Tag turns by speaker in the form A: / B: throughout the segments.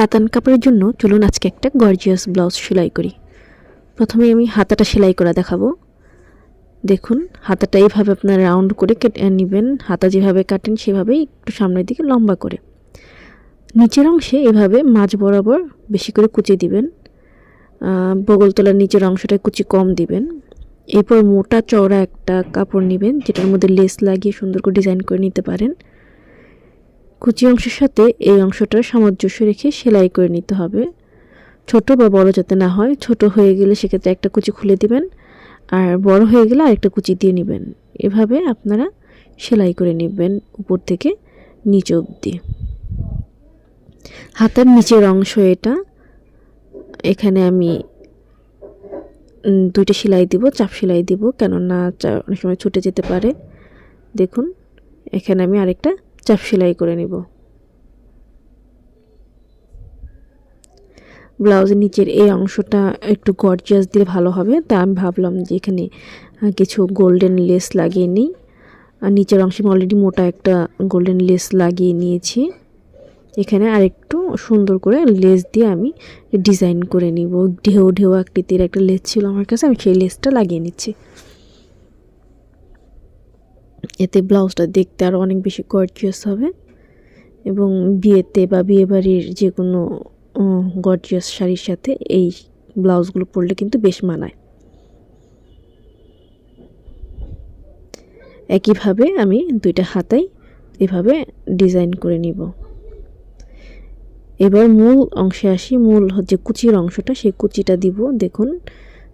A: কাতান কাপড়ের জন্য চলুন আজকে একটা গর্জিয়াস ব্লাউজ সেলাই করি। প্রথমে আমি হাতাটা সেলাই করা দেখাবো। দেখুন হাতাটা এইভাবে আপনারা রাউন্ড করে কেটে নেবেন। হাতা যেভাবে কাটেন সেভাবেই একটু সামনের দিকে লম্বা করে, নিচের অংশে এভাবে মাঝ বরাবর বেশি করে কুচি দিবেন। বগল তলার নিচের অংশটায় কুচি কম দিবেন। এরপর মোটা চওড়া একটা কাপড় নেবেন, যেটার মধ্যে লেস লাগিয়ে সুন্দর করে ডিজাইন করে নিতে পারেন। কুচি অংশের সাথে এই অংশটার সামঞ্জস্য রেখে সেলাই করে নিতে হবে। ছোট বা বড় যাতে না হয়, ছোট হয়ে গেলে সেক্ষেত্রে একটা কুচি খুলে দিবেন, আর বড় হয়ে গেলে আরেকটা কুচি দিয়ে নেবেন। এভাবে আপনারা সেলাই করে নেবেন উপর থেকে নিচ অবধি। হাতার নিচের অংশ এটা, এখানে আমি দুইটা সেলাই দিব, চাপ সেলাই দিব, কেননা অনেক সময় ছুটে যেতে পারে। দেখুন এখানে আমি আরেকটা চাপ সেলাই করে নেব। ব্লাউজের নিচের এই অংশটা একটু গর্জিয়াস দিলে ভালো হবে, তা আমি ভাবলাম যে এখানে কিছু গোল্ডেন লেস লাগিয়ে নিই। আর নিচের অংশে আমি অলরেডি মোটা একটা গোল্ডেন লেস লাগিয়ে নিয়েছি। এখানে আরেকটু সুন্দর করে লেস দিয়ে আমি ডিজাইন করে নিব। ঢেউ ঢেউ আকৃতির একটা লেস ছিল আমার কাছে, আমি সেই লেসটা লাগিয়ে নিচ্ছি। এতে ব্লাউজটা দেখতে আরও অনেক বেশি গর্জিয়াস হবে এবং বিয়েতে বা বিয়েবাড়ির যে কোনো গর্জিয়াস শাড়ির সাথে এই ব্লাউজগুলো পরলে কিন্তু বেশ মানায়। একইভাবে আমি দুইটা হাতাই এভাবে ডিজাইন করে নিব। এবার মূল অংশে আসি। মূল যে কুচির অংশটা, সেই কুচিটা দিব। দেখুন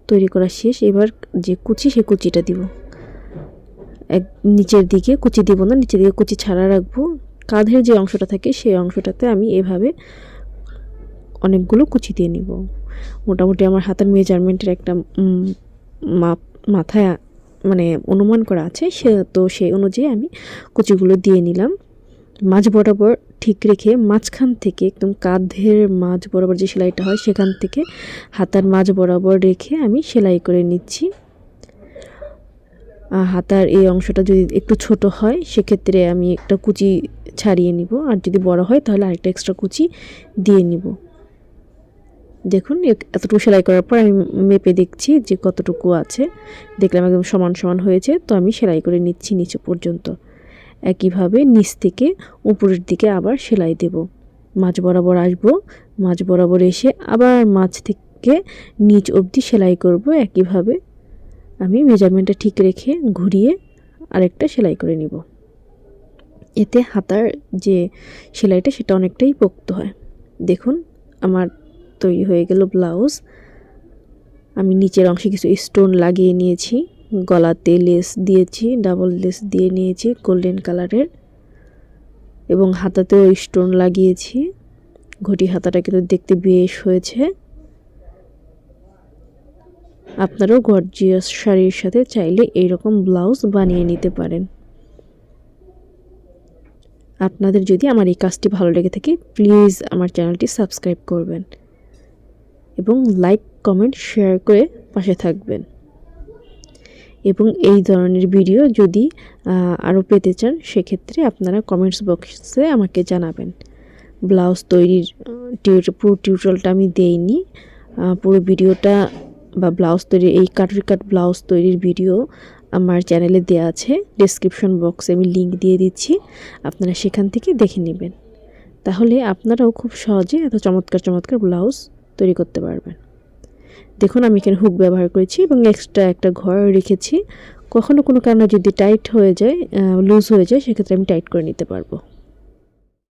A: তৈরি করা শেষ। এবার যে কুচি, সেই কুচিটা দিব। নিচের দিকে কুচি দিব না, নিচের দিকে কুচি ছাড়া রাখবো। কাঁধের যে অংশটা থাকে সেই অংশটাতে আমি এভাবে অনেকগুলো কুচি দিয়ে নিব। মোটামুটি আমার হাতের মেজারমেন্টের একটা মাথায় মানে অনুমান করা আছে, সেই অনুযায়ী আমি কুচিগুলো দিয়ে নিলাম। মাঝ বরাবর ঠিক রেখে মাঝখান থেকে একদম কাঁধের মাঝ বরাবর যে সেলাইটা হয় সেখান থেকে হাতার মাঝ বরাবর রেখে আমি সেলাই করে নিচ্ছি। হাতার এই অংশটা যদি একটু ছোট হয় সেক্ষেত্রে আমি একটা কুচি ছাড়িয়ে নিব, আর যদি বড় হয় তাহলে আরেকটা এক্সট্রা কুচি দিয়ে নিব। দেখুন এতটুকু সেলাই করার পর আমি মেপে দেখছি যে কতটুকু আছে। দেখলাম একদম সমান সমান হয়েছে, তো আমি সেলাই করে নিচ্ছি নিচে পর্যন্ত। একইভাবে নিচ থেকে উপরের দিকে আবার সেলাই দেব। মাঝ বরাবর আসব, মাঝ বরাবর এসে আবার মাঝ থেকে নিচ অবধি সেলাই করব। একইভাবে আমি মেজারমেন্টটা ঠিক রেখে ঘুরিয়ে আরেকটা সেলাই করে নিব। এতে হাতার যে সেলাইটা সেটা অনেকটাই পোক্ত হয়। দেখুন আমার তৈরি হয়ে গেল ব্লাউজ। আমি নিচের অংশে কিছু স্টোন লাগিয়ে নিয়েছি, গলাতে লেস দিয়েছি, ডাবল লেস দিয়ে নিয়েছি গোল্ডেন কালারের, এবং হাতাতেও স্টোন লাগিয়েছি। ঘটি হাতাটা কিন্তু দেখতে বেশ হয়েছে। আপনারাও গর্জিয়াস শাড়ির সাথে চাইলে এইরকম ব্লাউজ বানিয়ে নিতে পারেন। আপনাদের যদি আমার এই কাজটি ভালো লেগে থাকে প্লিজ আমার চ্যানেলটি সাবস্ক্রাইব করবেন এবং লাইক কমেন্ট শেয়ার করে পাশে থাকবেন। এবং এই ধরনের ভিডিও যদি আরও পেতে চান সেক্ষেত্রে আপনারা কমেন্টস বক্সে আমাকে জানাবেন। ব্লাউজ তৈরির পুরো টিউটোরিয়ালটা আমি দেইনি, পুরো ভিডিওটা বা ব্লাউজ তৈরির এই কাটরি কাট ব্লাউজ তৈরির ভিডিও আমার চ্যানেলে দেওয়া আছে। ডেসক্রিপশন বক্সে আমি লিংক দিয়ে দিচ্ছি, আপনারা সেখান থেকে দেখে নেবেন। তাহলে আপনারাও খুব সহজে এত চমৎকার চমৎকার ব্লাউজ তৈরি করতে পারবেন। দেখুন আমি এখানে হুক ব্যবহার করেছি এবং এক্সট্রা একটা ঘর রেখেছি। কখনো কোনো কারণে যদি টাইট হয়ে যায়, লুজ হয়ে যায়, সেক্ষেত্রে আমি টাইট করে নিতে পারবো।